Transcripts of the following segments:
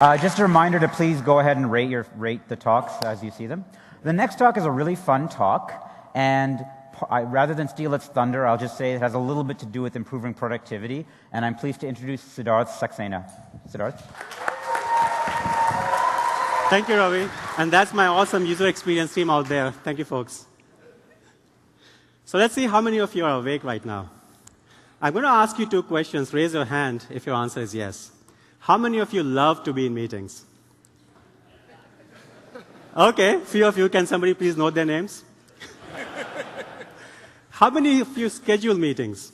Just a reminder to please go ahead and rate the talks as you see them. The next talk is a really fun talk, and rather than steal its thunder, I'll just say it has a little bit to do with improving productivity, and I'm pleased to introduce Siddharth Saxena. Siddharth? Thank you, Ravi. And that's my awesome user experience team out there. Thank you, folks. So let's see how many of you are awake right now. I'm going to ask you two questions. Raise your hand if your answer is yes. How many of you love to be in meetings? Okay, few of you. Can somebody please note their names? How many of you schedule meetings?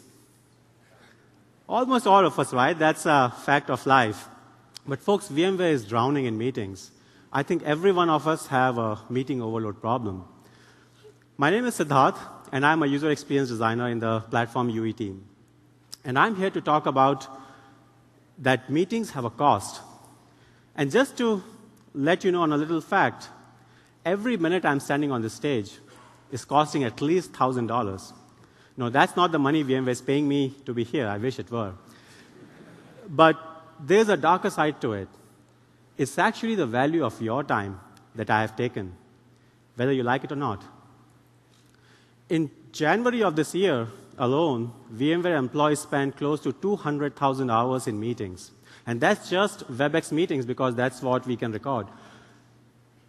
Almost all of us, right? That's a fact of life. But folks, VMware is drowning in meetings. I think every one of us have a meeting overload problem. My name is Siddharth, and I'm a user experience designer in the platform UE team. And I'm here to talk about that meetings have a cost. And just to let you know on a little fact, every minute I'm standing on this stage is costing at least $1,000. No, that's not the money VMware is paying me to be here. I wish it were. But there's a darker side to it. It's actually the value of your time that I have taken, whether you like it or not. In January of this year alone, VMware employees spent close to 200,000 hours in meetings. And that's just WebEx meetings because that's what we can record.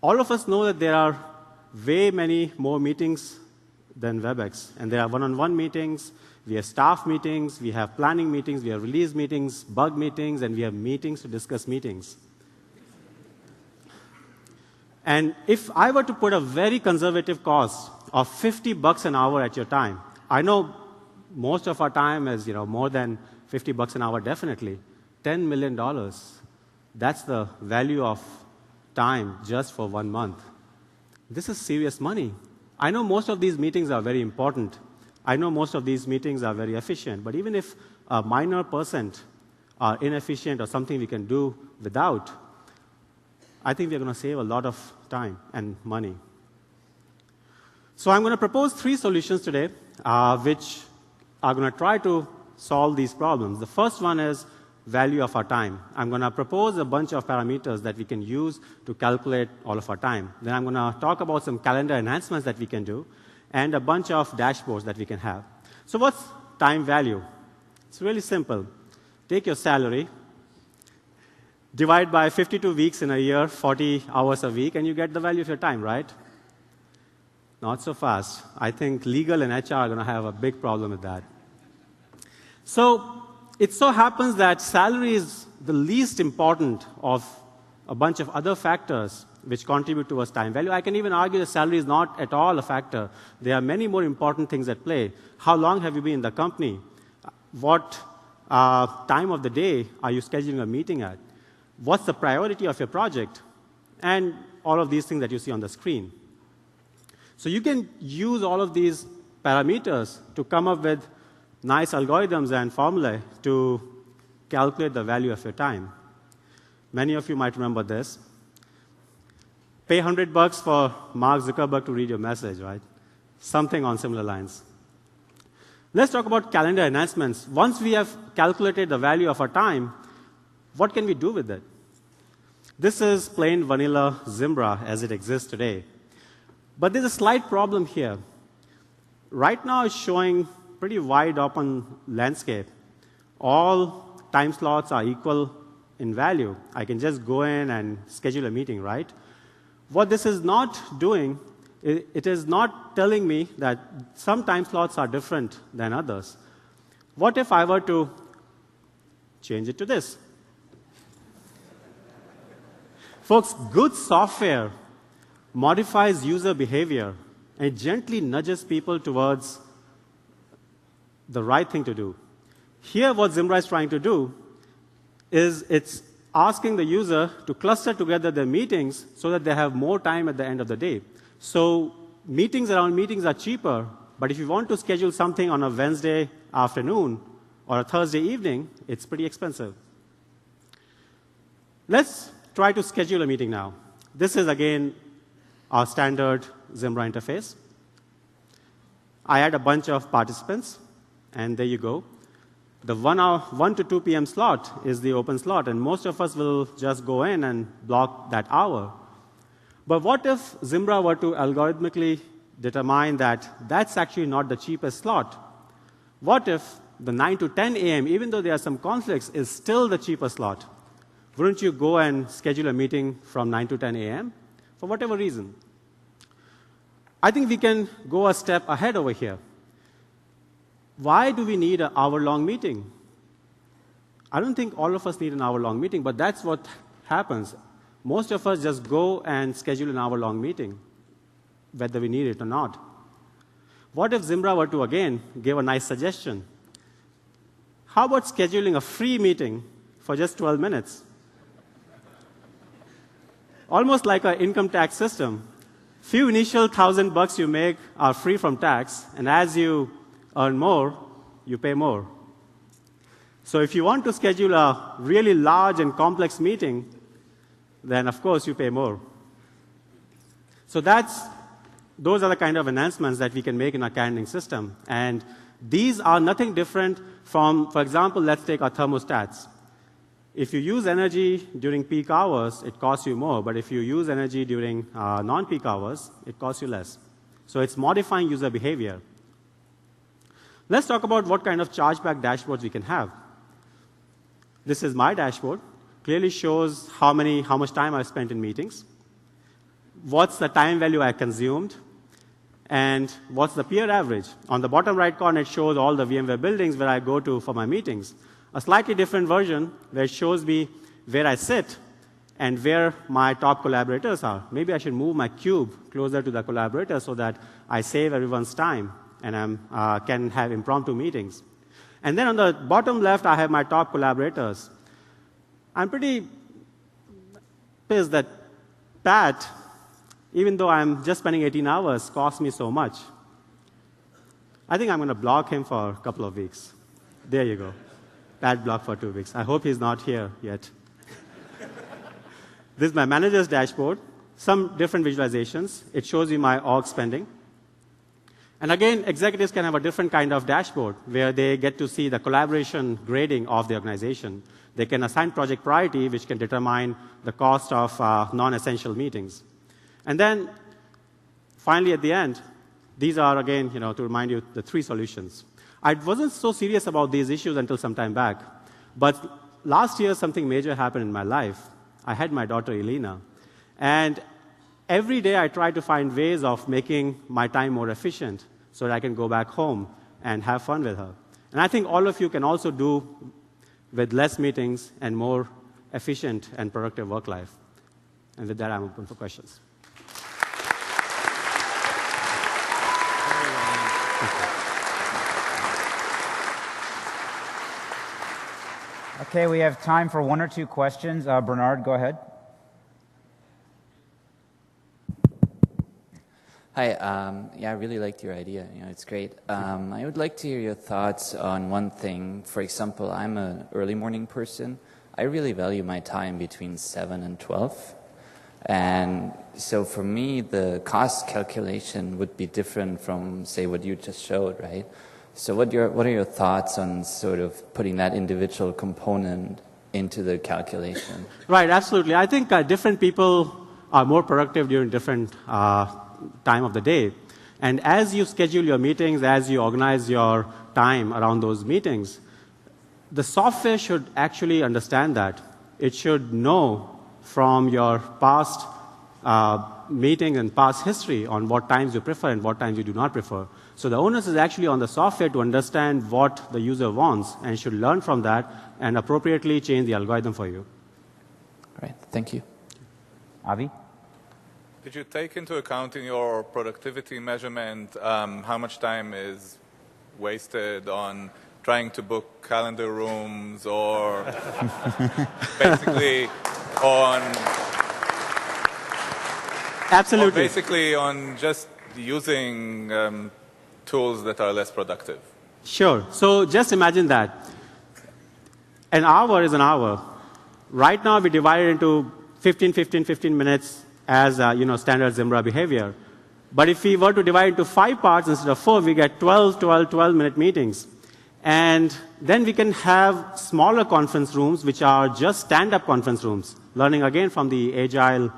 All of us know that there are way many more meetings than WebEx. And there are one-on-one meetings, we have staff meetings, we have planning meetings, we have release meetings, bug meetings, and we have meetings to discuss meetings. And if I were to put a very conservative cost of $50 an hour at your time, I know most of our time is more than $50 an hour, definitely. $10 million. That's the value of time just for 1 month. This is serious money. I know most of these meetings are very important. I know most of these meetings are very efficient. But even if a minor percent are inefficient or something we can do without, I think we're going to save a lot of time and money. So I'm going to propose 3 solutions today, which are going to try to solve these problems. The first one is value of our time. I'm going to propose a bunch of parameters that we can use to calculate all of our time. Then I'm going to talk about some calendar enhancements that we can do and a bunch of dashboards that we can have. So what's time value? It's really simple. Take your salary, divide by 52 weeks in a year, 40 hours a week, and you get the value of your time, right? Not so fast. I think legal and HR are going to have a big problem with that. So it so happens that salary is the least important of a bunch of other factors which contribute towards time value. I can even argue that salary is not at all a factor. There are many more important things at play. How long have you been in the company? What time of the day are you scheduling a meeting at? What's the priority of your project? And all of these things that you see on the screen. So you can use all of these parameters to come up with nice algorithms and formulae to calculate the value of your time. Many of you might remember this. Pay $100 for Mark Zuckerberg to read your message, right? Something on similar lines. Let's talk about calendar enhancements. Once we have calculated the value of our time, what can we do with it? This is plain vanilla Zimbra as it exists today. But there's a slight problem here. Right now it's showing pretty wide open landscape. All time slots are equal in value. I can just go in and schedule a meeting, right? What this is not doing, it is not telling me that some time slots are different than others. What if I were to change it to this? Folks, good software modifies user behavior and gently nudges people towards the right thing to do. Here, what Zimbra is trying to do is it's asking the user to cluster together their meetings so that they have more time at the end of the day. So meetings around meetings are cheaper, but if you want to schedule something on a Wednesday afternoon or a Thursday evening, it's pretty expensive. Let's try to schedule a meeting now. This is, again, our standard Zimbra interface. I add a bunch of participants, and there you go. The 1 to 2 p.m. slot is the open slot, and most of us will just go in and block that hour. But what if Zimbra were to algorithmically determine that that's actually not the cheapest slot? What if the 9 to 10 a.m., even though there are some conflicts, is still the cheapest slot? Wouldn't you go and schedule a meeting from 9 to 10 a.m. for whatever reason? I think we can go a step ahead over here. Why do we need an hour-long meeting? I don't think all of us need an hour-long meeting, but that's what happens. Most of us just go and schedule an hour-long meeting, whether we need it or not. What if Zimbra were to, again, give a nice suggestion? How about scheduling a free meeting for just 12 minutes? Almost like an income tax system. Few initial $1,000 you make are free from tax, and as you earn more, you pay more. So if you want to schedule a really large and complex meeting, then of course you pay more. So those are the kind of enhancements that we can make in our calendaring system. And these are nothing different from, for example, let's take our thermostats. If you use energy during peak hours, it costs you more. But if you use energy during non-peak hours, it costs you less. So it's modifying user behavior. Let's talk about what kind of chargeback dashboards we can have. This is my dashboard. Clearly shows how much time I've spent in meetings, what's the time value I consumed, and what's the peer average. On the bottom right corner, it shows all the VMware buildings where I go to for my meetings. A slightly different version where it shows me where I sit and where my top collaborators are. Maybe I should move my cube closer to the collaborator so that I save everyone's time and I can have impromptu meetings. And then on the bottom left, I have my top collaborators. I'm pretty pissed that Pat, even though I'm just spending 18 hours, costs me so much. I think I'm going to block him for a couple of weeks. There you go. Pat blocked for 2 weeks. I hope he's not here yet. This is my manager's dashboard. Some different visualizations. It shows you my org spending. And again, executives can have a different kind of dashboard where they get to see the collaboration grading of the organization. They can assign project priority, which can determine the cost of non-essential meetings. And then, finally, at the end, these are, again, to remind you, the 3 solutions. I wasn't so serious about these issues until some time back. But last year, something major happened in my life. I had my daughter, Elena. And every day, I tried to find ways of making my time more efficient so that I can go back home and have fun with her. And I think all of you can also do with less meetings and more efficient and productive work life. And with that, I'm open for questions. Okay, we have time for 1 or 2 questions. Bernard, go ahead. Hi. I really liked your idea. It's great. I would like to hear your thoughts on one thing. For example, I'm an early morning person. I really value my time between 7 and 12. And so for me, the cost calculation would be different from, say, what you just showed, right? So what are your thoughts on sort of putting that individual component into the calculation? Right, absolutely. I think different people are more productive during different time of the day. And as you schedule your meetings, as you organize your time around those meetings, the software should actually understand that. It should know from your past meetings and past history on what times you prefer and what times you do not prefer. So the onus is actually on the software to understand what the user wants and should learn from that and appropriately change the algorithm for you. All right, thank you. Avi? Did you take into account in your productivity measurement how much time is wasted on trying to book calendar rooms or basically on... Absolutely. Or basically on just using tools that are less productive? Sure. So just imagine that. An hour is an hour. Right now, we divide it into 15 minutes as standard Zimbra behavior. But if we were to divide it into 5 parts instead of 4, we get 12-minute meetings. And then we can have smaller conference rooms, which are just stand-up conference rooms, learning again from the Agile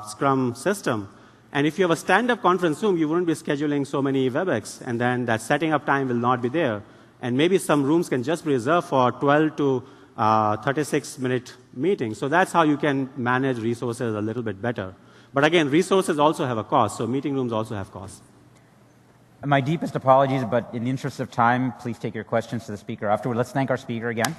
Scrum system. And if you have a stand-up conference room, you wouldn't be scheduling so many WebEx, and then that setting up time will not be there. And maybe some rooms can just be reserved for 12 to 36-minute meetings. So that's how you can manage resources a little bit better. But again, resources also have a cost, so meeting rooms also have costs. My deepest apologies, but in the interest of time, please take your questions to the speaker afterward. Let's thank our speaker again.